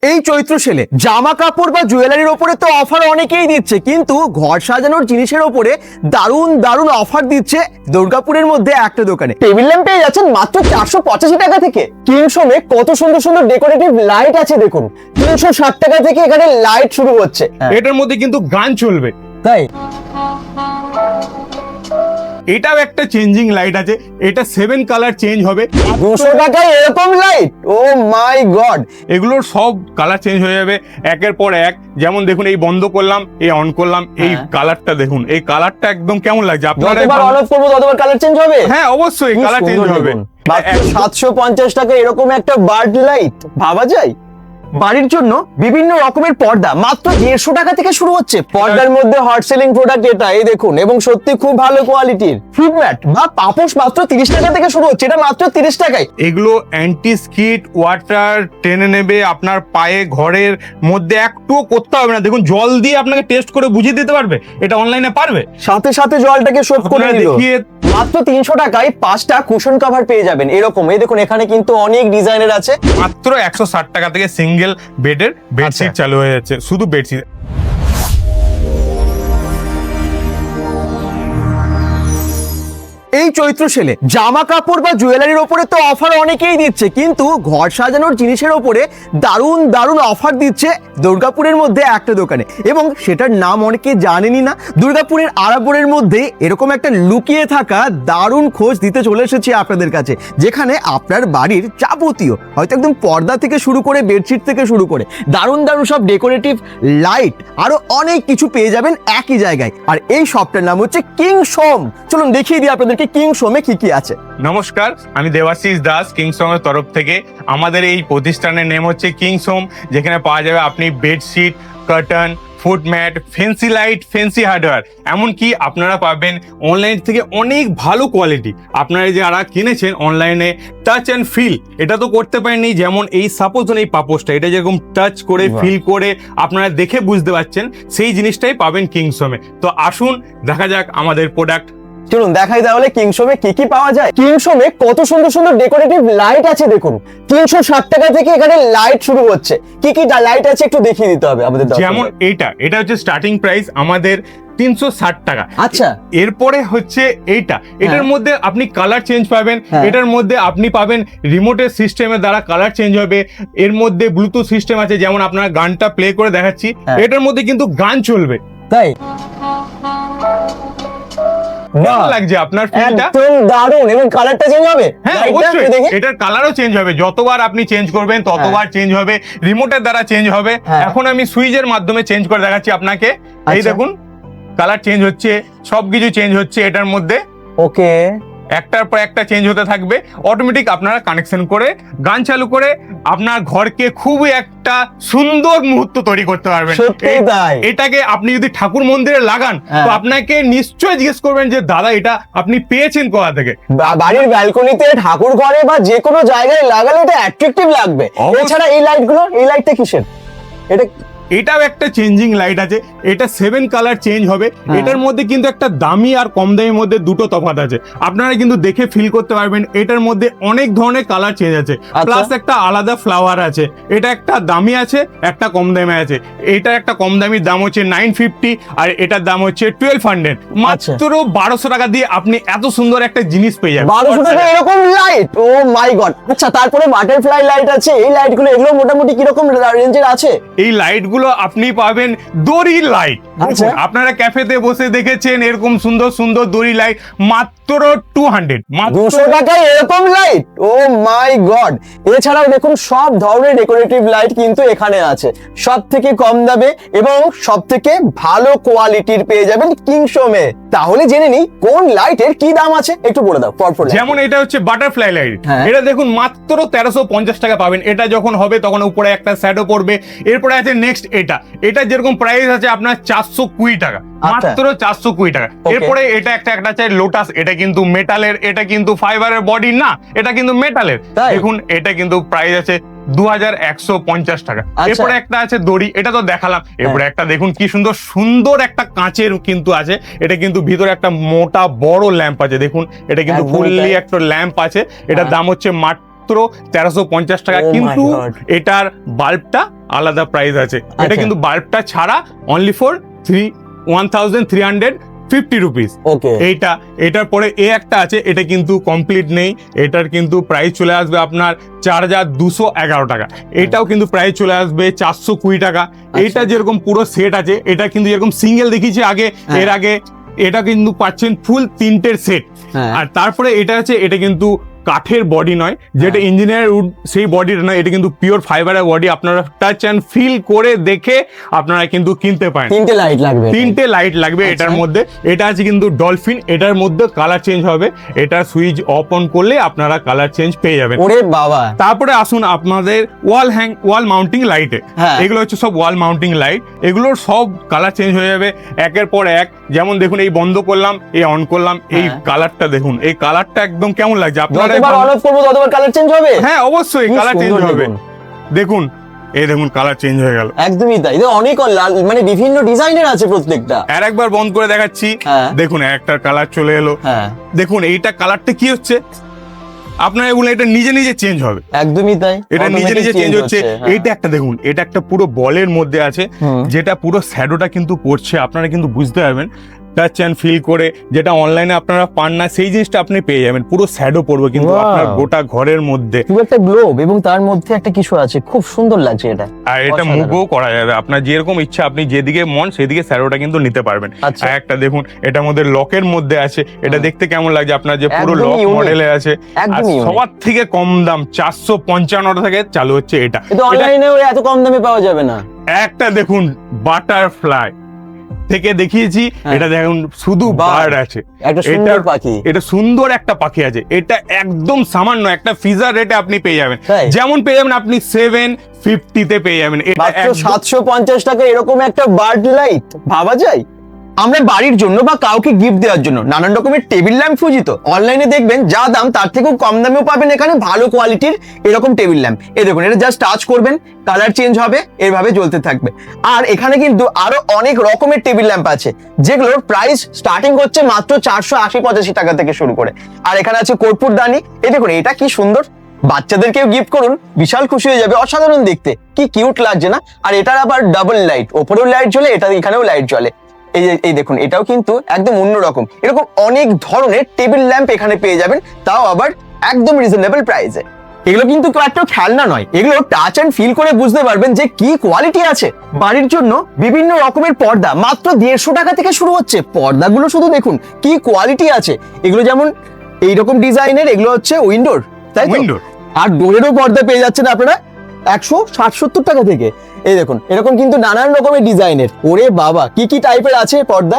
এই চৈত্র সেলে জামা কাপড় বা জুয়েলারির ওপরে তো অফার অনেকেই দিচ্ছে, কিন্তু ঘর সাজানোর জিনিসের ওপরে দারুণ দারুণ অফার দিচ্ছে দুর্গাপুরের মধ্যে একটা দোকানে। টেবিল ল্যাম্প পেয়ে যাচ্ছেন মাত্র 485 টাকা থেকে। কিংসমে কত সুন্দর সুন্দর ডেকোরেটিভ লাইট আছে দেখুন, 360 টাকা থেকে এখানে লাইট শুরু হচ্ছে। এটার মধ্যে কিন্তু গান চলবে, তাই এটাও একটা চেঞ্জিং লাইট আছে, এটা 7 কালার চেঞ্জ হবে। 200 টাকায় এরকম লাইট, ও মাই গড। এগুলোর সব কালার চেঞ্জ হয়ে যাবে একের পর এক। যেমন দেখুন, এই বন্ধ করলাম, এই অন করলাম, এই কালারটা দেখুন, এই কালারটা একদম কেমন লাগছে আপনারা? যতবার অন অফ করব ততবার কালার চেঞ্জ হবে। হ্যাঁ অবশ্যই কালার চেঞ্জ হবে। 750 টাকা এরকম একটা বার্ড লাইট, ভাবা যায়? বাড়ির জন্য বিভিন্ন রকমের পর্দা মাত্র 150 টাকা থেকে শুরু হচ্ছে। পর্দার মধ্যে হট সেলিং প্রোডাক্ট এটা, এই দেখুন, এবং সত্যি খুব ভালো কোয়ালিটির। ফুড ম্যাট বা পাপোশ মাত্র 30 টাকা থেকে শুরু হচ্ছে, এটা মাত্র 30 টাকায়। এগুলো অ্যান্টি স্কিড ওয়াটার টেনে নেবে আপনার পায়ে, ঘরের মধ্যে একটুও করতে হবে না। দেখুন, জল দিয়ে আপনাকে টেস্ট করে বুঝিয়ে দিতে পারবে, এটা অনলাইনে পারবে, সাথে সাথে জলটাকে শোধ করে দিল। মাত্র 300 টাকায় 5টা কুশন কভার পেয়ে যাবেন এরকম। এই দেখুন, এখানে কিন্তু অনেক ডিজাইনের আছে। মাত্র 160 টাকা থেকে সিঙ্গেল বেডের বেডশিট চালু হয়ে যাচ্ছে, শুধু বেডশিট। এই চৈত্র সেলে জামা কাপড় বা জুয়েলারির ওপরে তো অফার অনেকেই দিচ্ছে, কিন্তু ঘর সাজানোর জিনিসের ওপরে দারুণ দারুণ অফার দিচ্ছে দুর্গাপুরের মধ্যে একটা দোকানে, এবং সেটার নাম অনেকে জানেনই না। দুর্গাপুরের আরাবরের মধ্যে এরকম একটা লুকিয়ে থাকা দারুণ খোঁজ দিতে চলে এসেছি আপনাদের কাছে, যেখানে আপনার বাড়ির যাবতীয়, হয়তো একদম পর্দা থেকে শুরু করে বেডশিট থেকে শুরু করে দারুণ দারুণ সব ডেকোরেটিভ লাইট, আরো অনেক কিছু পেয়ে যাবেন একই জায়গায়। আর এই শপটার নাম হচ্ছে কিংসম। চলুন দেখিয়ে দিই আপনাদের কিংসমে কি কি আছে। নমস্কার, আমি দেবাশিস দাস, কিংসম এর তরফ থেকে। আমাদের এই প্রতিষ্ঠানের নেম হচ্ছে কিংসম, যেখানে পাওয়া যাবে আপনি bedsheet, carton, food mat, fancy light, fancy hardware, এমনকি আপনারা পাবেন অনলাইন থেকে অনেক ভালো কোয়ালিটি। আপনারা যারা কিনেছেন অনলাইনে, টাচ অ্যান্ড ফিল এটা তো করতে পারেননি। যেমন এই সাপোজ এই পাপোশটা, এটা যেরকম টাচ করে ফিল করে আপনারা দেখে বুঝতে পারছেন, সেই জিনিসটাই পাবেন কিংসমে। তো আসুন দেখা যাক আমাদের প্রোডাক্ট। চলুন দেখাই তাহলে কিংসমে কি কি পাওয়া যায়। কিংসমে কত সুন্দর সুন্দর ডেকোরেটিভ লাইট আছে দেখুন, 360 টাকা থেকে এখানে লাইট শুরু হচ্ছে। কি কি লাইট আছে একটু দেখিয়ে দিতে হবে আমাদের। যেমন এটা হচ্ছে স্টার্টিং প্রাইস আমাদের 360 টাকা। আচ্ছা, এরপরে হচ্ছে এটার মধ্যে আপনি কালার চেঞ্জ পাবেন। এটার মধ্যে আপনি পাবেন রিমোটের সিস্টেমের দ্বারা কালার চেঞ্জ হবে। এর মধ্যে ব্লুটুথ সিস্টেম আছে, যেমন আপনার গানটা প্লে করে দেখাচ্ছি, এটার মধ্যে কিন্তু গান চলবে। তাই ভালো লাগছে আপনার ফিলটা? একদম দারুণ। এবং কালারটা চেঞ্জ হবে? হ্যাঁ অবশ্যই, এটার কালারও চেঞ্জ হবে। যতবার আপনি চেঞ্জ করবেন ততবার চেঞ্জ হবে, রিমোটের দ্বারা চেঞ্জ হবে। এখন আমি সুইচের মাধ্যমে চেঞ্জ করে দেখাচ্ছি আপনাকে। এই দেখুন, কালার চেঞ্জ হচ্ছে, সবকিছু চেঞ্জ হচ্ছে এটার মধ্যে। ওকে, একটার পর একটা চেঞ্জ হতে থাকবে। অটোমেটিক আপনারা কানেকশন করে গান চালু করে আপনার ঘরকে খুবই একটা সুন্দর মুহূর্ত তৈরি করতে পারবেন। এটাকে আপনি যদি ঠাকুর মন্দিরে লাগান, তো আপনাকে নিশ্চয়ই জিজ্ঞেস করবেন যে দাদা এটা আপনি পেয়েছেন কোথা থেকে। বাড়ির ব্যালকনিতে, ঠাকুর ঘরে বা যে কোনো জায়গায় লাগালে এটা অ্যাট্রাকটিভ লাগবে। এছাড়া এই লাইটগুলো, এই লাইটটা কিসের? এটাও একটা চেঞ্জিং লাইট আছে, এটা 7 কালার চেঞ্জ হবে। এটার মধ্যে কিন্তু একটা দামি আর কম দামের মধ্যে দুটো তফাৎ আছে, আপনারা কিন্তু দেখে ফিল করতে পারবেন। এটার মধ্যে অনেক ধরনের কালার চেঞ্জ আছে, প্লাস একটা আলাদা ফ্লাওয়ার আছে। এটা একটা দামি আছে, একটা কম দামে আছে। এটা একটা কম দামির দাম হচ্ছে 950, আর এটার দাম হচ্ছে 1200। মাত্র 1200 টাকা দিয়ে আপনি এত সুন্দর একটা জিনিস পেয়ে যাবেন। 1200 টাকা এরকম লাইট, ও মাই গড। আচ্ছা, তারপরে বাটারফ্লাই লাইট আছে। এই লাইটগুলো, এগুলো মোটামুটি কিরকম রেঞ্জের আছে? এই লাইটগুলো আপনি পাবেন দড়ি লাইট। আপনারা ক্যাফেতে বসে দেখেছেন এরকম সুন্দর সুন্দর দড়ি লাইট, মাত্র 200 টাকায় এরকম লাইট, ও মাই গড। এছাড়াও দেখুন, সব ধরনের ডেকোরেটিভ লাইট কিন্তু এখানে আছে, সব থেকে কম দামে এবং সব থেকে ভালো কোয়ালিটির পেয়ে যাবেন কিংসমে। তাহলে জেনে নিই কোন লাইটের কি দাম আছে, একটু বলে দাও পরপর। যেমন এটা হচ্ছে বাটারফ্লাই লাইট, এটা দেখুন মাত্র 1350 টাকা পাবেন। এটা যখন হবে তখন উপরে একটা শ্যাডো পড়বে। এরপরে আছে নেক্সট এটা যেরকম প্রাইস আছে আপনার 420 টাকা, মাত্র 420 টাকা। এরপরে এটা একটা আছে লোটাস, এটা কিন্তু মেটালের, এটা কিন্তু ফাইবারের বডি না, এটা কিন্তু মেটালের। দেখুন, এটা কিন্তু প্রাইস আছে 2150 টাকা। এরপরে একটা আছে দড়ি, এটা তো দেখালাম। এরপরে একটা দেখুন কি সুন্দর সুন্দর একটা কাঁচের কিন্তু আছে, এটা কিন্তু ভিতরে একটা মোটা বড় ল্যাম্প আছে। দেখুন, এটা কিন্তু ফুললি একটা ল্যাম্প আছে। এটার দাম হচ্ছে মাত্র 1350 টাকা, কিন্তু এটার বাল্বটা আলাদা প্রাইস আছে। এটা আচ্ছা। কিন্তু বাল্বটা ছাড়া অনলি ফর 1350 রুপিস। ওকে, এটার পরে একটা আছে, এটা কিন্তু কমপ্লিট নেই, এটার কিন্তু প্রাইস চলে আসবে আপনার 4211 টাকা। এটাও কিন্তু প্রাইস চলে আসবে 420 টাকা। এইটা যেরকম পুরো সেট আছে, এটা কিন্তু যেরকম সিঙ্গেল দেখিয়েছি আগে, এর আগে এটা কিন্তু পাচ্ছেন ফুল 3টের সেট। আর তারপরে এটা আছে, এটা কিন্তু কাঠের বডি নয়, যেটা ইঞ্জিনিয়ার উড সেই বডিটা নয়, এটা কিন্তু পিওর ফাইবারের বডি। আপনারা টাচ অ্যান্ড ফিল করে দেখে আপনারা কিন্তু কিনতে পারেন। 3টে লাইট লাগবে, 3টে লাইট লাগবে এটার মধ্যে। এটা আছে কিন্তু ডলফিন, এটার মধ্যে কালার চেঞ্জ হবে, এটা সুইচ অফ অন করলে আপনারা কালার চেঞ্জ পেয়ে যাবেন। ওরে বাবা। তারপরে আসুন আপনাদের ওয়াল মাউন্টিং লাইটে, এগুলো হচ্ছে সব ওয়াল মাউন্টিং লাইট, এগুলোর সব কালার চেঞ্জ হয়ে যাবে একের পর এক। যেমন দেখুন, এই বন্ধ করলাম, এই অন করলাম, এই কালারটা দেখুন, এই কালারটা একদম কেমন লাগছে আপনারা? যতবার অন অফ করব ততবার কালার চেঞ্জ হবে? হ্যাঁ, অবশ্যই কালার চেঞ্জ হবে। দেখুন, এই দেখুন কালার চেঞ্জ হয়ে গেল। একদমই তাই, অনেক মানে বিভিন্ন ডিজাইনের আছে প্রত্যেকটা। আর একবার বন্ধ করে দেখাচ্ছি, দেখুন একটা কালার চলে এলো। দেখুন এইটা কালারটা কি হচ্ছে, আপনারা বলুন, এটা নিজে নিজে চেঞ্জ হবে। একদমই তাই, এটা নিজে নিজে চেঞ্জ হচ্ছে। এইটা একটা দেখুন, এটা একটা পুরো বলের মধ্যে আছে, যেটা পুরো শ্যাডোটা কিন্তু পড়ছে, আপনারা কিন্তু বুঝতে পারবেন টাচ অ্যান্ড ফিল করে, যেটা অনলাইনে আপনারা পান না, সেই জিনিসটা আপনি পেয়ে যাবেন। পুরো শ্যাডো পড়বে কিন্তু আপনার গোটা ঘরের মধ্যে, পুরো একটা গ্লোব, এবং তার মধ্যে একটা কিছু আছে, খুব সুন্দর লাগছে এটা। আর এটা মুভও করা যাবে, আপনার যেরকম ইচ্ছা আপনি যেদিকে মন সেদিকে শ্যাডোটা কিন্তু নিতে পারবেন। আর একটা দেখুন, এটার মধ্যে লকের মধ্যে আছে, এটা দেখতে কেমন লাগছে আপনার, যে পুরো লক মডেলে আছে। আর সবার থেকে কম দাম 455 থেকে চালু হচ্ছে এটা। অনলাইনে এত কম দামে পাওয়া যাবে না। একটা দেখুন বাটারফ্লাই থেকে দেখিয়েছি, এটা দেখুন শুধু বার্ড আছে, এটা সুন্দর একটা পাখি আছে। এটা একদম সামান্য একটা ফিজার রেটে আপনি পেয়ে যাবেন, যেমন পেয়ে যাবেন আপনি 750 পেয়ে যাবেন। এটা 750 টাকা এরকম একটা বার্ড লাইট, ভাবা যায়? আমরা বাড়ির জন্য বা কাউকে গিফট দেওয়ার জন্য নানান রকমের টেবিল ল্যাম্প খুঁজি, তো অনলাইনে দেখবেন যা দাম তার থেকেও কম দামেও পাবেন এখানে ভালো কোয়ালিটির এরকম টেবিল ল্যাম্প। এই দেখুন, এটা জাস্ট টাচ করবেন, কালার চেঞ্জ হবে, এভাবে জ্বলতে থাকবে। আর এখানে কিন্তু আরো অনেক রকমের টেবিল ল্যাম্প আছে, যেগুলোর প্রাইস স্টার্টিং হচ্ছে মাত্র 480-85 টাকা থেকে শুরু করে। আর এখানে আছে কর্পূরদানি, এই দেখুন এটা কি সুন্দর, বাচ্চাদেরকেও গিফট করুন, বিশাল খুশি হয়ে যাবে, অসাধারণ দেখতে, কি কিউট লাগছে না? আর এটার আবার ডাবল লাইট, ওপরেও লাইট জ্বলে, এটা এখানেও লাইট জ্বলে। এই দেখুন, এটাও কিন্তু একদম অন্যরকম। এরকম অনেক ধরনের টেবিল ল্যাম্প এখানে পেয়ে যাবেন, তাও আবার একদম রিজনেবল প্রাইসে। এগুলো কিন্তু একটা খেলনা নয়, এগুলো টাচ অ্যান্ড ফিল করে বুঝতে পারবেন যে কি কোয়ালিটি আছে। বাড়ির জন্য বিভিন্ন রকমের পর্দা মাত্র 150 টাকা থেকে শুরু হচ্ছে। পর্দাগুলো শুধু দেখুন কি কোয়ালিটি আছে। এগুলো যেমন এইরকম ডিজাইনের, এগুলো হচ্ছে উইন্ডোর, তাই তো? আর ডোরেরও পর্দা পেয়ে যাচ্ছেন আপনারা 160-70 টাকা থেকে। এই দেখুন, এরকম কিন্তু নানান রকমের ডিজাইনের। ওরে বাবা, কি কি টাইপের আছে পর্দা?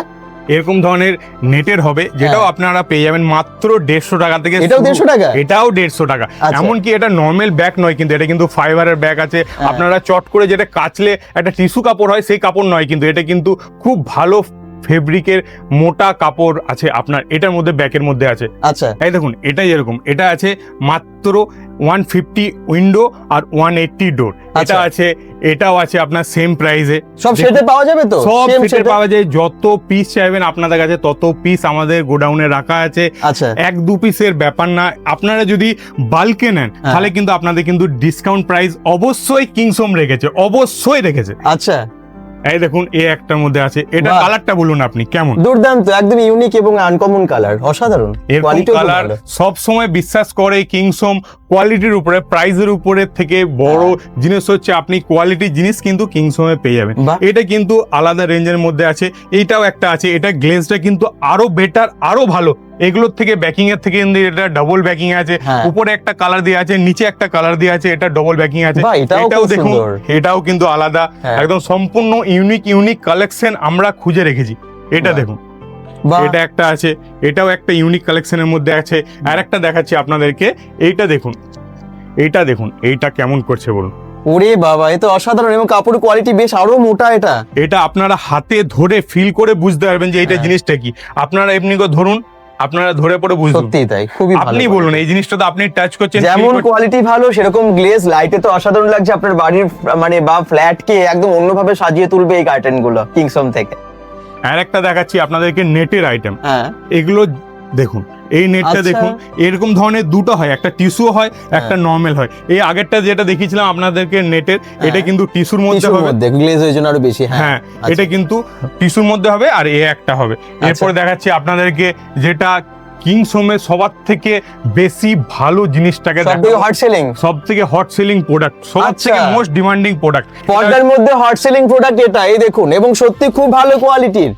এরকম ধরনের নেটের হবে, যেটাও আপনারা পেয়ে যাবেন মাত্র 150 টাকা থেকে। এটাও 150 টাকা? এটাও 150 টাকা। এমনকি এটা নর্মাল ব্যাগ নয়, কিন্তু এটা কিন্তু ফাইবারের ব্যাগ আছে। আপনারা চট করে যেটা কাচলে একটা টিস্যু কাপড় হয়, সেই কাপড় নয়, কিন্তু এটা কিন্তু খুব ভালো ফেব্রিকের মোটা কাপড় আছে আপনার এটার মধ্যে, ব্যাগের মধ্যে আছে। আচ্ছা, এই দেখুন, এটা এরকম, এটা আছে মাত্র 150 উইন্ডো আর 180 ডোর। এটা আছে, এটাও আছে আপনার সেম প্রাইসে। সব সেটে পাওয়া যাবে তো? সব সেটে পাওয়া যায়, যত পিস চাইবেন আপনাদের কাছে তত পিস আমাদের গোডাউনে রাখা আছে। আচ্ছা, 1-2 পিসের ব্যাপার না। আপনারা যদি বাল্কে নেন তাহলে কিন্তু আপনাদের কিন্তু ডিসকাউন্ট প্রাইস অবশ্যই কিংসোম রেখেছে, অবশ্যই রেখেছে। আচ্ছা, এই দেখুন, একটার মধ্যে আছে, এটা কালারটা বলুন আপনি কেমন? দুর্দান্ত, একদম ইউনিক এবং আনকমন কালার, অসাধারণ কোয়ালিটি। কালার সব সময় বিশ্বাস করে কিংসোম কোয়ালিটির উপরে, প্রাইসের উপরে থেকে বড় জিনিস হচ্ছে আপনি কোয়ালিটির জিনিস কিন্তু কিংসমে পেয়ে যাবেন। এটা কিন্তু আলাদা রেঞ্জের মধ্যে আছে। এইটাও একটা আছে, এটা গ্লেজটা কিন্তু আরো বেটার, আরো ভালো। এগুলোর থেকে ব্যাকিং এর থেকে এটা ডাবল ব্যাকিং আছে, উপরে একটা কালার দেওয়া আছে, নিচে একটা কালার দেওয়া আছে, এটা ডবল ব্যাকিং আছে। এটাও দেখুন, এটাও কিন্তু আলাদা, একদম সম্পূর্ণ ইউনিক কালেকশন আমরা খুঁজে রেখেছি। এটা দেখুন, এটা একটা আছে, এটাও একটা ইউনিক কালেকশনের মধ্যে আছে। আর একটা দেখাচ্ছি আপনাদেরকে, এইটা দেখুন, এইটা কেমন করছে বলুন? ওরে বাবা, এ তো অসাধারণ, এবং কাপড় কোয়ালিটি বেশ আরো মোটা। এটা আপনারা হাতে ধরে ফিল করে বুঝতে পারবেন যে এইটা জিনিসটা কি। আপনারা এমনি করে ধরুন, আপনারা ধরে পড়ে বুঝবেন। সত্যি তাই, খুবই ভালো। আপনি বলুন, এই জিনিসটা তো আপনি টাচ করছেন, যেমন কোয়ালিটি ভালো সেরকম গ্লেজ, লাইটে তো অসাধারণ লাগছে। আপনার বাড়ির মানে বা ফ্ল্যাটকে একদম অন্যভাবে সাজিয়ে তুলবে এই কার্টেন গুলো কিংসম থেকে। আর একটা দেখাচ্ছি আপনাদেরকে নেটের আইটেম। এগুলো দেখুন, এই নেটটা দেখুন এরকম ধরনের দুটো হয়, একটা টিস্যু হয়, একটা নর্মাল হয়। এই আগেরটা যেটা দেখিয়েছিলাম আপনাদেরকে নেটের, এটা কিন্তু টিস্যুর মধ্যে হবে, গ্লেজ হয়ে আরো বেশি। হ্যাঁ এটা কিন্তু টিস্যুর মধ্যে হবে, আর এ একটা হবে। এরপরে দেখাচ্ছি আপনাদেরকে যেটা কিংসোমের সবার থেকে বেশি ভালো জিনিসটাকে, সব থেকে হট সেলিং প্রোডাক্ট, সব থেকে মোস্ট ডিমান্ডিং প্রোডাক্ট, পর্দার মধ্যে হট সেলিং প্রোডাক্ট এটা, এই দেখুন, এবং সত্যি খুব ভালো কোয়ালিটির।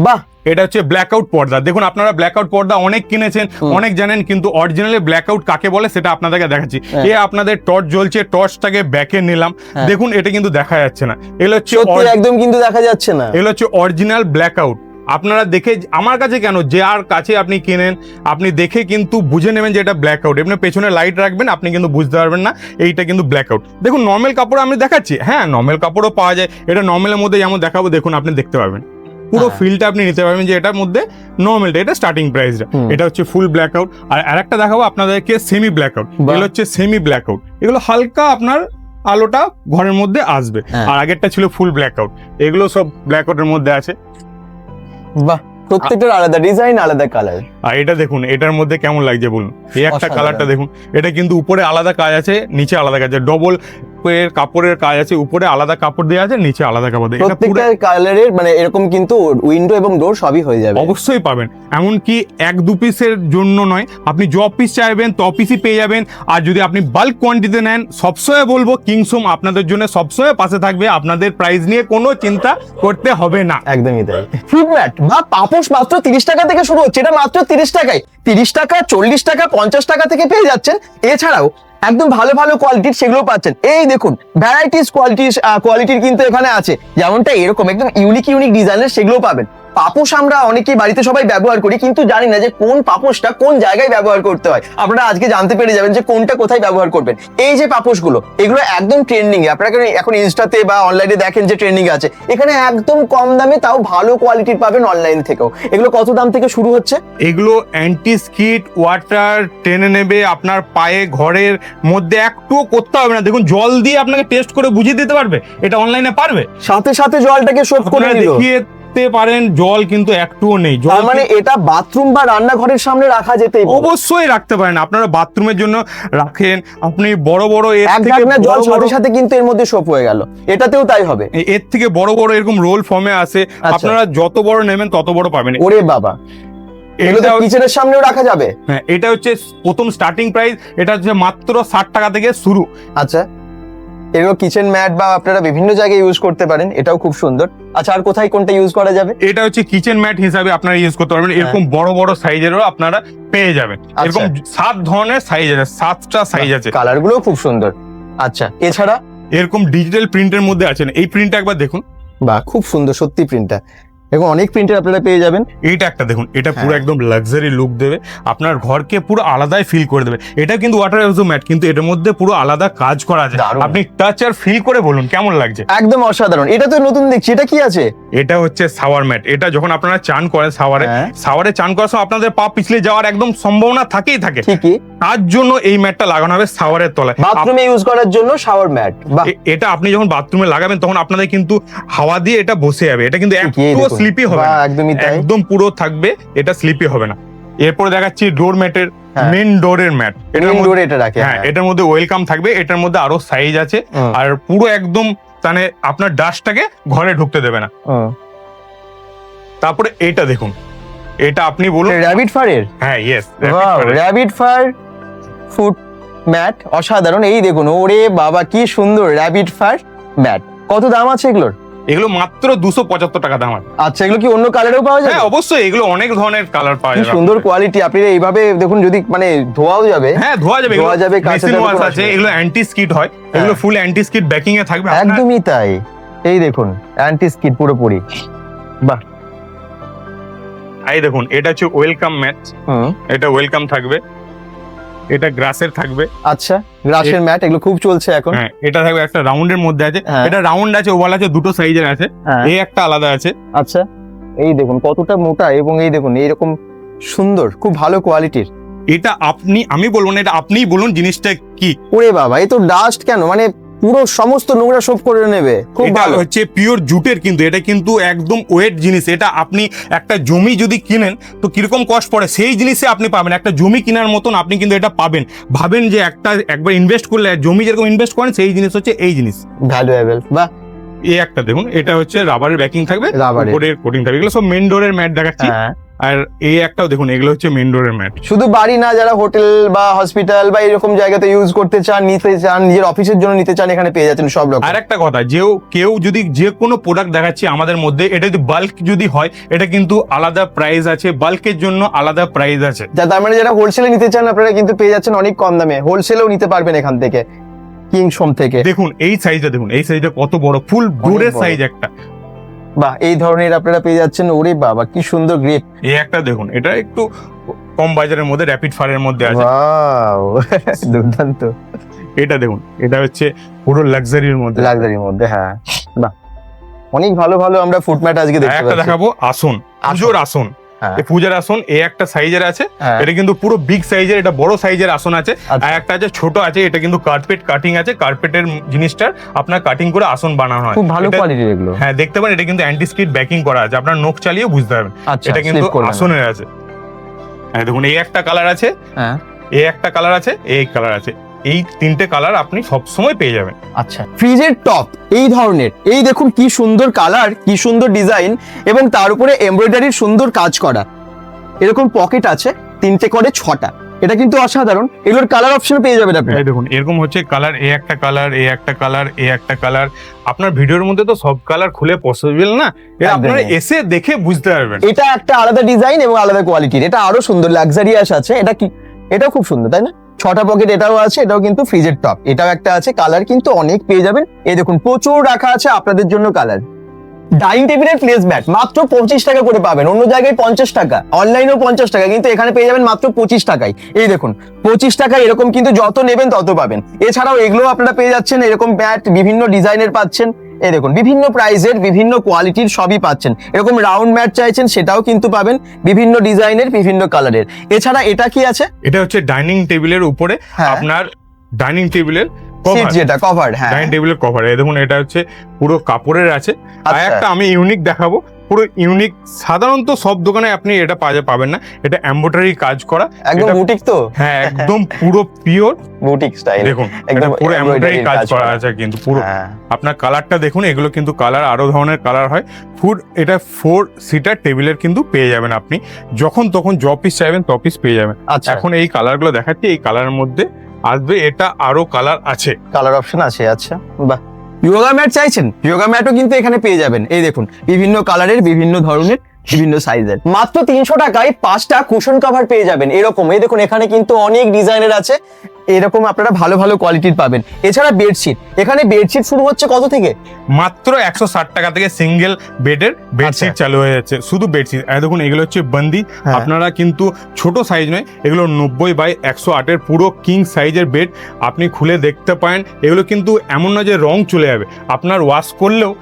বাহ, এটা হচ্ছে ব্ল্যাক আউট পর্দা। দেখুন আপনারা ব্ল্যাক আউট পর্দা অনেক কিনেছেন, অনেক জানেন, কিন্তু অরিজিনালি ব্ল্যাক আউট কাকে বলে সেটা আপনাদেরকে দেখাচ্ছি। এ আপনাদের টর্চ জ্বলছে, টর্চটাকে ব্যাকে নিলাম, দেখুন এটা কিন্তু দেখা যাচ্ছে না, এগুলো হচ্ছে একদম কিন্তু দেখা যাচ্ছে না, এগুলো হচ্ছে অরিজিনাল ব্ল্যাক আউট। আপনারা দেখে, আমার কাছে কেন, যে আর কাছে আপনি কেনেন, আপনি দেখে কিন্তু বুঝে নেবেন যে এটা ব্ল্যাক আউট। এমনি পেছনে লাইট রাখবেন, আপনি কিন্তু বুঝতে পারবেন না এইটা কিন্তু ব্ল্যাক আউট। দেখুন নর্মাল কাপড় আমি দেখাচ্ছি, হ্যাঁ নর্মাল কাপড়ও পাওয়া যায়, এটা নর্মালের মধ্যে যেমন দেখাবো, দেখুন আপনি দেখতে পাবেন পুরো ফিলটা আপনি নিতে পারবেন যে এটার মধ্যে নর্মালটা, এটা স্টার্টিং প্রাইসটা, এটা হচ্ছে ফুল ব্ল্যাক আউট। আর আরেকটা দেখাবো আপনাদেরকে সেমি ব্ল্যাক আউট, এগুলো হচ্ছে সেমি ব্ল্যাক আউট, এগুলো হালকা আপনার আলোটা ঘরের মধ্যে আসবে। আর আগেরটা ছিল ফুল ব্ল্যাক আউট, এগুলো সব ব্ল্যাক আউটের মধ্যে আছে। বাহ, প্রত্যেকটার আলাদা ডিজাইন, আলাদা কালার। আর এটা দেখুন এটার মধ্যে কেমন লাগছে বলুন, এই একটা কালারটা দেখুন, এটা কিন্তু উপরে আলাদা কাজ আছে, নিচে আলাদা কাজ আছে, ডবল এর কাপড়ের কাজ আছে, উপরে আলাদা কাপড় দেওয়া আছে, নিচে আলাদা কাপড় দেওয়া আছে। প্রত্যেকটা কালারের মানে এরকম কিন্তু উইন্ডো এবং ডোর সবই হয়ে যাবে, অবশ্যই পাবেন। এমনকি এক দু পিসের জন্য নয়, আপনি য পিস চাইবেন ত পিসই পেয়ে যাবেন। আর যদি আপনি বাল্ক কোয়ান্টিটিতে নেন, সবসময় বলবো কিংসোম আপনাদের জন্য সবসময় পাশে থাকবে, আপনাদের প্রাইস নিয়ে কোনো চিন্তা করতে হবে না। একদমই তাই। ফুড ম্যাট বা পাপোশ মাত্র 30 টাকা থেকে শুরু হচ্ছে, এটা মাত্র 30 টাকায়, 30 টাকা, 40 টাকা, 50 টাকা থেকে পেয়ে যাচ্ছেন। এছাড়াও একদম ভালো ভালো কোয়ালিটির সেগুলো পাচ্ছেন। এই দেখুন ভ্যারাইটিস কোয়ালিটির কিন্তু এখানে আছে, যেমনটা এরকম একদম ইউনিক ডিজাইনের সেগুলো পাবেন। পাপোশ আমরা অনেকেই বাড়িতে সবাই ব্যবহার করি, কিন্তু জানি না যে কোন পাপোশটা কোন জায়গায় ব্যবহার করতে হয়। আপনারা আজকে জানতে পেরে যাবেন যে কোনটা কোথায় ব্যবহার করবেন। এই যে পাপোশগুলো, এগুলো একদম ট্রেন্ডিং এ, আপনারা এখন ইনস্টাতে বা অনলাইনে দেখেন যে ট্রেন্ডিং আছে, এখানে একদম কম দামে তাও ভালো কোয়ালিটির পাবেন অনলাইন থেকেও। এগুলো কত দাম থেকে শুরু হচ্ছে? এগুলো অ্যান্টি স্কিড ওয়াটার টেনে নেবে, আপনার পায়ে ঘরের মধ্যে একটুও করতে হবে না। দেখুন জল দিয়ে আপনাকে টেস্ট করে বুঝিয়ে দিতে পারবে, এটা অনলাইনে পারবে, সাথে সাথে জলটাকে শোধ করে দেখিয়ে পারেন, জল কিন্তু একটুও নেই। তার মানে এটা বাথরুম বা রান্নাঘরের সামনে রাখা যেতে, অবশ্যই রাখতে পারেন, আপনারা বাথরুমের জন্য রাখেন, আপনি বড় বড় জল সাথে সাথে কিন্তু এর মধ্যে সোপ হয়ে গেল, এটাতেও তাই হবে। এর থেকে বড় বড় এরকম রোল ফর্মে আসে, আপনারা যত বড় নেবেন তত বড় পাবেন। ওরে বাবা, এটা কিচেনের সামনেও রাখা যাবে। হ্যাঁ, এটা হচ্ছে প্রথম স্টার্টিং প্রাইস, এটা হচ্ছে মাত্র 60 টাকা থেকে শুরু। আচ্ছা, এগুলো কিচেন ম্যাট বা আপনারা বিভিন্ন জায়গায় ইউজ করতে পারেন, এটাও খুব সুন্দর। আচ্ছা, আর কোথায় কোনটা ইউজ করা যাবে? এটা হচ্ছে কিচেন ম্যাট হিসাবে আপনারা ইউজ করতে পারবেন, এরকম বড় বড় সাইজেরও আপনারা পেয়ে যাবেন। এরকম 7 ধরনের সাইজ আছে, 7টা সাইজ আছে, কালার গুলো খুব সুন্দর। আচ্ছা, এছাড়া এরকম ডিজিটাল প্রিন্টের মধ্যে আছেন, এই প্রিন্টটা একবার দেখুন, বাহ খুব সুন্দর সত্যি প্রিন্টটা, এবং অনেক প্রিন্টার আপনারা পেয়ে যাবেন। এইটা একটা দেখুন, এটা পুরো একদম লাক্সারি লুক দেবে, আপনার ঘরকে পুরো আলাদাই ফিল করে দেবে। এটা কিন্তু ওয়াটার অ্যাবজর্ব ম্যাট, কিন্তু এটার মধ্যে পুরো আলাদা কাজ করা যায়, আপনি টাচ আর ফিল করে বলুন কেমন লাগছে। একদম অসাধারণ, এটা তো নতুন দেখছি। এটা কি আছে? এটা হচ্ছে শাওয়ার ম্যাট। এটা যখন আপনারা চান করেন শাওয়ারে চান করার সময় আপনাদের পা পিছলে যাওয়ার একদম সম্ভাবনা থাকেই থাকে, ঠিকই, তার জন্য এই ম্যাটটা লাগানো হবে শাওয়ারের তলায়, বাথরুমে ইউজ করার জন্য শাওয়ার ম্যাট। এটা আপনি যখন বাথরুমে লাগাবেন তখন আপনাদের কিন্তু হাওয়া দিয়ে এটা বসে যাবে, এটা কিন্তু একটু স্লিপি হবে না, একদম পুরো থাকবে, এটা স্লিপি হবে না। এরপরে দেখাচ্ছি ডোর ম্যাটের, মেন ডোরের ম্যাট, এটার মধ্যে ওয়েলকাম থাকবে, এটার মধ্যে আরো সাইজ আছে, আর পুরো একদম মানে আপনার ডাস্টটাকে ঘরে ঢুকতে দেবে না। তারপরে এটা দেখুন, এটা আপনি বলুন র‍্যাবিট ফারের, হ্যাঁ yes rabbit fur foot mat, অসাধারণ। এই দেখুন, ওরে বাবা কি সুন্দর র‍্যাবিট ফার ম্যাট। কত দাম আছে এগুলোর? এগুলো মাত্র 275 টাকা দাম আছে। আচ্ছা, এগুলো কি অন্য কালারেও পাওয়া যায়? হ্যাঁ অবশ্যই, এগুলো অনেক ধরনের কালার পাওয়া যাবে। সুন্দর কোয়ালিটি, আপনি এইভাবে দেখুন, যদি মানে ধোয়াও যাবে, হ্যাঁ ধোয়া যাবে, মেশিন ওয়াশ আছে, এগুলো অ্যান্টি স্কিড হয়, এগুলো ফুল অ্যান্টি স্কিড ব্যাকিং এ থাকবে। একদমই তাই, এই দেখুন অ্যান্টি স্কিড পুরোপুরি, বাহ। এই দেখুন, এটা হচ্ছে ওয়েলকাম ম্যাট, এটা ওয়েলকাম থাকবে, এটা গ্রাসের থাকবে। আচ্ছা, গ্রাসের ম্যাট এগুলো খুব চলছে এখন। হ্যাঁ, এটা থাকবে একটা রাউন্ডের মধ্যে আছে, এটা রাউন্ড আছে, ওভাল আছে, দুটো সাইজের আছে, এই একটা আলাদা আছে। আচ্ছা, এই দেখুন কতটা মোটা, এবং এই দেখুন এইরকম সুন্দর, খুব ভালো কোয়ালিটির। এটা আমি বলবো না, এটা আপনিই বলুন জিনিসটা কি। ওরে বাবা, এই তো ডাস্ট কেন, মানে পুরো সমস্ত নোংরা সব করে নেবে, খুব এটা ভালো। হচ্ছে পিওর জুটের, কিন্তু এটা কিন্তু একদম ওয়েট জিনিস। এটা আপনি একটা জমি যদি কিনেন তো কিরকম কষ্ট পড়ে সেই জিনিসে আপনি পাবেন, একটা জমি কেনার মতন আপনি কিন্তু এটা পাবেন। ভাবেন যে একবার ইনভেস্ট করলে জমি যেরকম ইনভেস্ট করেন সেই জিনিস হচ্ছে এই জিনিস। ভ্যালুয়েবল। বাহ, এই একটা দেখুন, এটা হচ্ছে রাবারের ব্যাকিং থাকবে, রাবারের। উপরের কোটিং থাকবে, এগুলো সব মেন ডোরের ম্যাট দেখাচ্ছি। হ্যাঁ, আর এই একটাও দেখুন, এগুলো হচ্ছে মেন ডোরের ম্যাট। শুধু বাড়ি না, যারা হোটেল বা হসপিটাল বা এরকম জায়গাতে ইউজ করতে চান, নিতে চান, নিজের অফিসের জন্য নিতে চান, এখানে পেয়ে যাচ্ছেন সব রকম। আর একটা কথা, কেউ যদি যে কোনো প্রোডাক্ট দেখাচ্ছি আমাদের মধ্যে, এটা যদি বাল্ক যদি হয় এটা কিন্তু আলাদা প্রাইস আছে, বাল্কের জন্য আলাদা প্রাইস আছে। তার মানে যারা হোলসেলে নিতে চান আপনারা কিন্তু পেয়ে যাচ্ছেন অনেক কম দামে, হোলসেলেও নিতে পারবেন এখান থেকে, কিংসম থেকে। দেখুন এই সাইজটা, দেখুন এই সাইজটা কত বড়, ফুল ডোরের বড়। সাইজ একটা। বাহ, এই ধরনের আপনারা পেয়ে যাচ্ছেন। ওরে বাবা, কি সুন্দর গ্রিপ। এই একটা দেখুন, এটা একটু কম বাজারের মধ্যে, র্যাপিড ফায়ারের মধ্যে আছে। ওয়াও, দুর্দান্ত। এটা দেখুন, এটা হচ্ছে পুরো লাক্সারির মধ্যে। লাক্সারির মধ্যে, হ্যাঁ। বাহ, অনেক ভালো ভালো আমরা ফুটম্যাট আজকে দেখতে একটা পাচ্ছি। দেখাবো আসন, পুজোর আসন। হ্যাঁ। এই পূজার আসন এই একটা সাইজের আছে, হ্যাঁ। এটা কিন্তু পুরো বিগ সাইজের, এটা বড় সাইজের আসন আছে। আচ্ছা। আর একটা আছে ছোট আছে, এটা কিন্তু কার্পেট কাটিং আছে, কার্পেটের জিনিসটার আপনার কাটিং করে আসন বানানো হয়। খুব ভালো এটা- কোয়ালিটির এগুলো। হ্যাঁ দেখতে পারেন, এটা কিন্তু অ্যান্টি স্কিড ব্যাকিং করা আছে, আপনার নখ চালিয়ে বুঝতে পারবেন। আচ্ছা, এটা কিন্তু slip করবে না। আসনের আছে। হ্যাঁ দেখুন, এই একটা কালার আছে, হ্যাঁ, এই একটা কালার আছে, এই কালার আছে, এই তিনটে কালার আপনি সব সময় পেয়ে যাবেন। আচ্ছা। ফ্রিজের টপ এই ধরনের, এই দেখুন কি সুন্দর কালার, কি সুন্দর ডিজাইন, এবং তার উপরে এমব্রয়ডারির সুন্দর কাজ করা। এরকম পকেট আছে, 3টে করে 6টা। এটা কিন্তু অসাধারণ। এগুলোর কালার অপশন পেয়ে যাবেন আপনি। এই দেখুন, এরকম হচ্ছে কালার, এই একটা কালার, এই একটা কালার, এই একটা কালার। আপনার ভিডিওর মধ্যে তো সব কালার খুলে পসিবল না, এটা একদমই। আপনারা এসে দেখে বুঝতে পারবেন। এটা একটা আলাদা ডিজাইন এবং আলাদা কোয়ালিটির, এটা আরো সুন্দর লাক্সারিয়াস আছে। এটা কি, এটাও খুব সুন্দর তাই না? 6টা পকেট এটাও আছে, এটাও কিন্তু ফ্রিজের টপ, এটাও একটা আছে। কালার কিন্তু অনেক পেয়ে যাবেন। এই দেখুন প্রচুর রাখা আছে আপনাদের জন্য কালার। ডাইনিং টেবিলের প্লেস ম্যাট মাত্র 25 টাকা করে পাবেন, অন্য জায়গায় 50 টাকা, অনলাইনেও 50 টাকা, কিন্তু এখানে পেয়ে যাবেন মাত্র 25 টাকায়। এই দেখুন 25 টাকা, এরকম কিন্তু যত নেবেন তত পাবেন। এছাড়াও এগুলো আপনারা পেয়ে যাচ্ছেন, এরকম ম্যাট বিভিন্ন ডিজাইনের পাচ্ছেন। এই দেখুন বিভিন্ন প্রাইজের, বিভিন্ন কোয়ালিটির সবই পাচ্ছেন। এরকম রাউন্ড ম্যাট চাইছেন সেটাও কিন্তু পাবেন, বিভিন্ন ডিজাইনের, বিভিন্ন কালারের। এছাড়া এটা কি আছে? এটা হচ্ছে ডাইনিং টেবিলের উপরে হ্যাঁ। আপনার ডাইনিং টেবিলের সিট যেটা কভার, হ্যাঁ। ডাইনিং টেবিলের কভার। এই দেখুন, এটা হচ্ছে পুরো কাপড়ের আছে। আর আচ্ছা। একটা আমি ইউনিক দেখাবো, পুরো ইউনিক, সাধারণত সব দোকানে আপনি এটা পাবেন না। এটা এমব্রয়ডারি কাজ করা, একদম এটা- বুটিক তো, হ্যাঁ একদম পুরো পিওর বুটিক স্টাইল। দেখুন, একদম এটা পুরো এমব্রয়ডারি embroidery কাজ কাজ করা করা। আছে, কিন্তু পুরো হ্যাঁ। আপনার কালারটা দেখুন, এগুলো কিন্তু কালার আরো ধরনের কালার হয়। এটা 4 সিটার টেবিলের কিন্তু পেয়ে যাবেন আপনি, যখন তখন য পিস চাইবেন ত পিস পেয়ে যাবেন। আচ্ছা, এখন এই কালারগুলো দেখাচ্ছি, এই কালারের মধ্যে আসবে, এটা আরো কালার আছে। কালার অপশন আছে। আচ্ছা, বাহ। যোগা ম্যাট চাইছেন, যোগা ম্যাটও কিন্তু এখানে পেয়ে যাবেন। এই দেখুন বিভিন্ন কালারের, বিভিন্ন ধরনের, বিভিন্ন সাইজের। মাত্র 300 টাকায় 5টা কুশন কভার পেয়ে যাবেন এরকম। এই দেখুন এখানে কিন্তু অনেক ডিজাইনের আছে, এরকম আপনারা ভালো ভালো কোয়ালিটির পাবেন। এছাড়া বেডশিট, এখানে বেডশিট শুরু হচ্ছে কত থেকে? মাত্র 160 টাকা থেকে সিঙ্গেল বেডের বেডশিট আচ্ছা। চালু হয়ে যাচ্ছে, শুধু বেডশিট। দেখুন এগুলো হচ্ছে বন্দি, হ্যাঁ। আপনারা কিন্তু ছোট সাইজ নয়, এগুলো 90 বাই 108 এর পুরো কিং সাইজের বেড। আপনি খুলে দেখতে পারেন, এগুলো কিন্তু এমন না যে রং চলে যাবে, আপনার ওয়াশ করলেও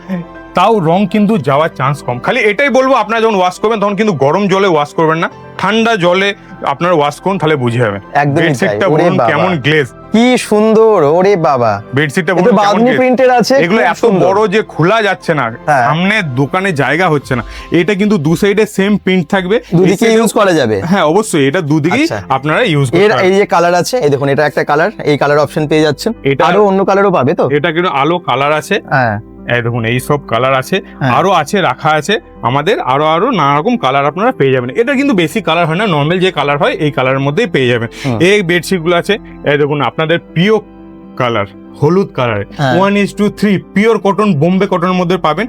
তাও রং কিন্তু যাওয়ার চান্স কম। খালি এটাই বলবো, আপনারা যখন ওয়াশ করবেন তখন কিন্তু গরম জলে ওয়াশ করবেন না, ঠান্ডা জলে আপনার ওয়াশ করুন, তাহলে বুঝে যাবেন। একদমই তাই। বেডশিটটা ওরে বলুন বাবা, কেমন গ্লেজ, কি সুন্দর, ওরে বাবা। বেডশিটটা এটা বলুন কেমন বাঁধনি গ্লেজ। প্রিন্টের আছে, এগুলো খুব এত সুন্দর। বড় যে খোলা যাচ্ছে না, হ্যাঁ। সামনে দোকানে জায়গা হচ্ছে না। এটা কিন্তু দু সাইডে সেম প্রিন্ট থাকবে, দুদিকে এই side-এও- ইউজ করা যাবে। হ্যাঁ অবশ্যই, এটা দুদিকেই আচ্ছা। আপনারা ইউজ এর করতে এই পারেন। যে কালার আছে, এই দেখুন এটা একটা কালার, এই কালার অপশন পেয়ে যাচ্ছেন। এটা- আরো অন্য কালারও পাবে তো? এটা কিন্তু আলো কালার আছে, হ্যাঁ, এই দেখুন এই সব কালার আছে, হ্যাঁ। আরো আছে, রাখা আছে আমাদের, আরো নানা রকম কালার আপনারা পেয়ে যাবেন। এটা কিন্তু বেশি কালার হয় না, নর্মাল যে কালার হয় এই কালারের মধ্যেই পেয়ে যাবেন। হুম। এই বেডশিট গুলো আছে, এই দেখুন আপনাদের প্রিয় কালার হলুদ কালারে, হ্যাঁ। 1:3 পিওর কটন, বোম্বে কটনের মধ্যে পাবেন।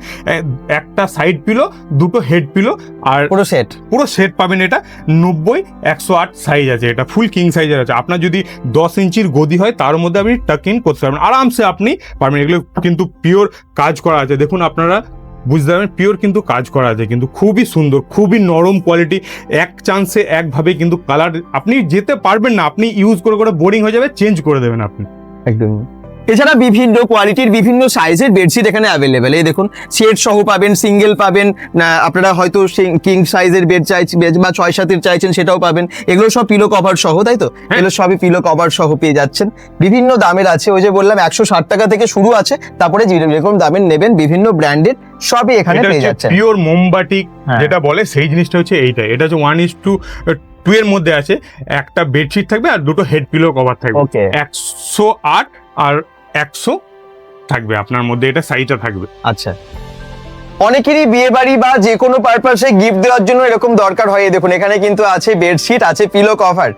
একটা সাইড পিলো, দুটো হেড পিলো, আর পুরো সেট। পুরো সেট পাবেন। এটা 90 108 সাইজ আছে, এটা ফুল কিং সাইজের আছে। আপনার যদি 10 ইঞ্চির গদি হয় তার মধ্যে আপনি টাক ইন করতে পারবেন, আরামসে আপনি পারবেন। এগুলো কিন্তু পিওর কাজ করা আছে, দেখুন আপনারা বুঝতে পারবেন, পিওর কিন্তু কাজ করা আছে, কিন্তু খুবই সুন্দর, খুবই নরম কোয়ালিটি। এক চান্সে একভাবে কিন্তু কালার আপনি যেতে পারবেন না, আপনি ইউজ করে করে বোরিং হয়ে যাবে, চেঞ্জ করে দেবেন আপনি। একদম এছাড়া বিভিন্ন কোয়ালিটির বিভিন্ন সাইজের বেডশিট এখানে অ্যাভেলেবেল। এই দেখুন সেট সহ পাবেন, সিঙ্গেল পাবেন, না আপনারা হয়তো কিং সাইজের বেড চাইছেন বা 6-7 চাইছেন সেটাও পাবেন। এগুলো সব পিলো কভার সহ, তাই তো? এগুলো সবই পিলো কভার সহ পেয়ে যাচ্ছেন। বিভিন্ন দামের আছে, ওই যে বললাম 160 টাকা থেকে শুরু আছে, তারপরে যেরকম দামের নেবেন বিভিন্ন ব্র্যান্ডেড সবই এখানে পেয়ে যাচ্ছেন। পিওর মোমবাটিক যেটা বলে সেই জিনিসটা হচ্ছে এইটাই। এটা হচ্ছে 1:2 এর মধ্যে আছে। একটা বেডশিট থাকবে আর দুটো হেড পিলো কভার থাকবে। 108 আর 100 থাকবে আপনার মধ্যে, এটা সাইজটা থাকবে। আচ্ছা, অনেকেরই বিয়ে বাড়ি বা যে কোনো পারপাসে গিফট দেওয়ার জন্য এরকম দরকার হয়। এই দেখুন এখানে কিন্তু আছে বেডশিট, আছে পিলো কভার।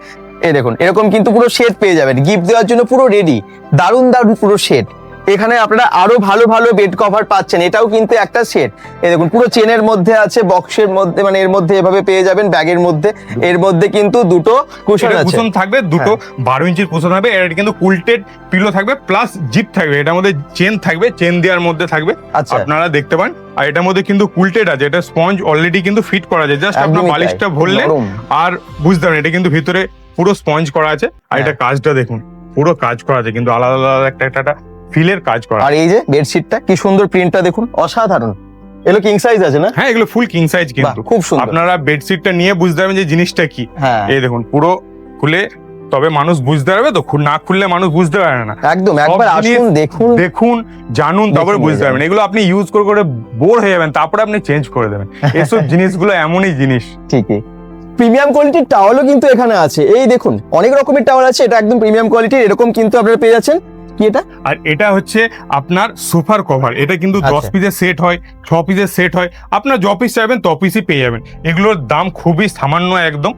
এই দেখুন এরকম কিন্তু পুরো সেট পেয়ে যাবেন গিফট দেওয়ার জন্য, পুরো রেডি। দারুণ দারুণ পুরো সেট। এখানে আপনারা আরো ভালো ভালো বেড কভার পাচ্ছেন, এটাও কিন্তু একটা সেট। এই দেখুন পুরো চেনের মধ্যে আছে, বক্সের মধ্যে, মানে এর মধ্যে এভাবে পেয়ে যাবেন ব্যাগের মধ্যে। এর মধ্যে কিন্তু দুটো কুশন আছে, কুশন থাকবে, দুটো 12 ইঞ্চির কুশন থাকবে। এটা কিন্তু কুলটেড পিলো থাকবে প্লাস জিপ থাকবে। এটার মধ্যে চেন থাকবে, চেন দেওয়ার মধ্যে থাকবে, আপনারা দেখতে পান। আর এটার মধ্যে কিন্তু কুলটেড আছে, এটা স্পঞ্জ অলরেডি কিন্তু ফিট করা যায়। জাস্ট আপনার বালিশটা ভরলে আর বুঝতে পারেন এটা কিন্তু ভিতরে পুরো স্পঞ্জ করা আছে। আর এটা কাজটা দেখুন, পুরো কাজ করা আছে, কিন্তু আলাদা আলাদা একটা ফিলের কাজ করা। আর এই যে বেডশিটটা কি সুন্দর, প্রিন্টটা দেখুন অসাধারণ। এগুলো কিং সাইজ আছে না? হ্যাঁ, এগুলো ফুল কিং সাইজ, কিন্তু খুব সুন্দর। আপনারা বেডশিটটা নিয়ে বুঝতে পারবেন যে জিনিসটা কি। এই দেখুন পুরো খুলে তবে মানুষ বুঝতে পারবে, তো না খুললে মানুষ বুঝতে পারে না। একদম, একবার আসুন, দেখুন, জানুন, তারপরে বুঝতে পারবেন। এগুলো আপনি ইউজ করে করে বোর হয়ে যাবেন, তারপরে আপনি চেঞ্জ করে দেবেন। এসব জিনিসগুলো এমনই জিনিস। ঠিকই। প্রিমিয়াম কোয়ালিটির টাওয়ালও কিন্তু এখানে আছে। এই দেখুন অনেক রকমের টাওয়াল আছে, এটা একদম প্রিমিয়াম কোয়ালিটির, এরকম কিন্তু আপনারা পেয়ে যাচ্ছেন। কি এটা? আর এটা হচ্ছে আপনার সোফার কভার। এটা কিন্তু 10 পিসের সেট হয়, 6 পিসের সেট হয়। আপনার য পিস চাইবেন ত পিসই পেয়ে যাবেন। এগুলোর দাম খুবই সামান্য একদম।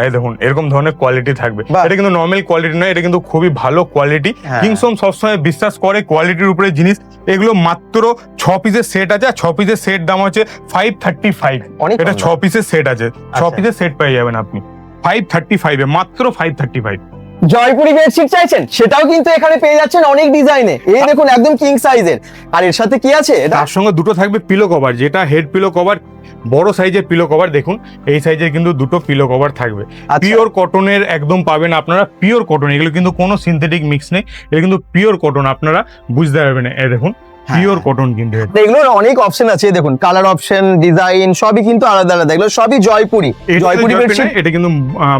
এই দেখুন এরকম ধরনের কোয়ালিটি থাকবে। এটা কিন্তু নর্মাল কোয়ালিটি নয়, এটা কিন্তু খুবই ভালো কোয়ালিটি। কিংসম সবসময় বিশ্বাস করে কোয়ালিটির উপরে জিনিস। এগুলো মাত্র 6 পিসের সেট আছে, আর 6 পিসের সেট দাম হচ্ছে 535। এটা 6 পিসের সেট আছে, 6 পিসের সেট পেয়ে যাবেন আপনি 535 এ, মাত্র 535। জয়পুরি বেডশিট চাইছেন সেটাও কিন্তু এখানে পেয়ে যাচ্ছেন অনেক ডিজাইনে। এই দেখুন একদম কিং সাইজের। আর এর সাথে কি আছে? তার সঙ্গে দুটো থাকবে পিলো কভার, যেটা হেড পিলো কভার, বড় সাইজের পিলো কভার। দেখুন এই সাইজের কিন্তু দুটো পিলো কভার থাকবে। পিওর কটনের একদম পাবেন আপনারা, পিওর কটন। এগুলো কিন্তু কোনো সিনথেটিক মিক্স নেই, এটা কিন্তু পিওর কটন, আপনারা বুঝতে পারবেন। এই দেখুন পিওর কটন কিন্তু। এগুলোর অনেক অপশন আছে, দেখুন কালার অপশন, ডিজাইন সবই কিন্তু আলাদা আলাদা। এগুলো সবই জয়পুরি। জয়পুরি বেডশিট, এটা কিন্তু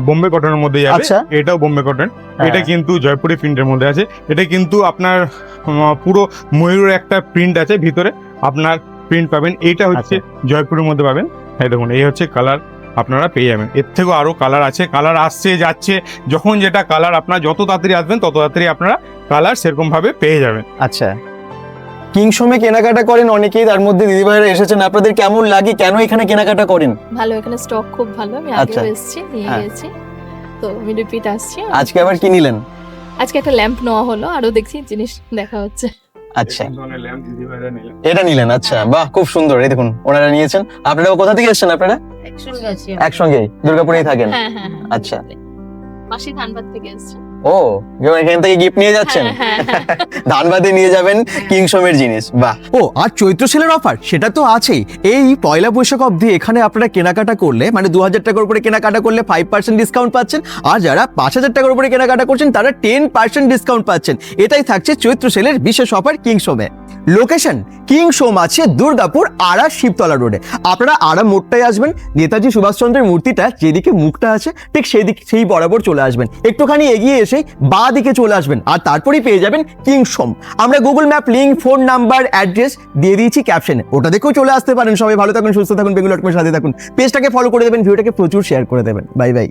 বোম্বে কটনের মধ্যে যাবে। এটাও বোম্বে কটন, এটা কিন্তু জয়পুরি প্রিন্টের মধ্যে আছে। এটা কিন্তু আপনার পুরো ময়ূরের একটা প্রিন্ট আছে ভিতরে, আপনার প্রিন্ট পাবেন। এটা হচ্ছে জয়পুরের মধ্যে পাবেন। এই দেখুন এই হচ্ছে কালার, আপনারা পেয়ে যাবেন। এর থেকেও আরো কালার আছে, কালার আসছে যাচ্ছে। যখন যেটা কালার আপনার যত তাড়াতাড়ি আসবেন তত তাড়াতাড়ি আপনারা কালার সেরকম ভাবে পেয়ে যাবেন। আচ্ছা, কিংসমে কেনাকাটা করেন অনেকেই, তার মধ্যে দিদিভাইরা এসেছেন। আপনাদের কেমন লাগে, কেন এখানে কেনাকাটা করেন? ভালো, এখানে স্টক খুব ভালো। আমি আগেও এসেছি, নিয়ে গেছি, তো আমি রিপিট আসছি। আজকে আবার কি নিলেন? আজকে একটা ল্যাম্প নেওয়া হলো, আরো দেখছি জিনিস দেখা হচ্ছে। আচ্ছা, এটা নিলেন? আচ্ছা, বাহ, খুব সুন্দর। এই দেখুন ওনারা নিয়েছেন। আপনারা কোথা থেকে এসেছেন? আপনারা একসঙ্গে দুর্গাপুরেই থাকেন? আচ্ছা, মাসি ধানবাদ থেকে এসেছে। ও, এখান থেকে গিফট নিয়ে যাচ্ছেন? ধানবাদে নিয়ে যাবেন কিংসমের জিনিস। বাহ। ও, আর চৈত্র সেলের অফার সেটা তো আছেই। এই পয়লা বৈশাখ অবধি এখানে আপনারা কেনাকাটা করলে, মানে 2000 টাকার উপরে কেনাকাটা করলে 5% ডিসকাউন্ট পাচ্ছেন। আর যারা 5000 টাকার উপরে কেনাকাটা করছেন তারা 10% ডিসকাউন্ট পাচ্ছেন। এটাই থাকছে চৈত্র সেলের বিশেষ অফার কিংসমে। লোকেশন কিংসম আছে দুর্গাপুর আড়া শিবতলা রোডে। আপনারা আড়া মোড়টায় আসবেন, নেতাজি সুভাষচন্দ্রের মূর্তিটা যেদিকে মুখটা আছে ঠিক সেই বরাবর চলে আসবেন। একটুখানি এগিয়ে এসে বাঁ দিকে চলে আসবেন, আর তারপরেই পেয়ে যাবেন কিংসম। আমরা Google map link, phone number, address দিয়ে দিয়েছি ক্যাপশনে, ওটা দেখেও চলে আসতে পারেন। সবাই ভালো থাকুন, সুস্থ থাকুন, বেঙ্গল ডট কমের সাথে থাকুন। পেজটাকে ফলো করে দেবেন, ভিডিওটাকে প্রচুর শেয়ার করে দেবেন। Bye bye.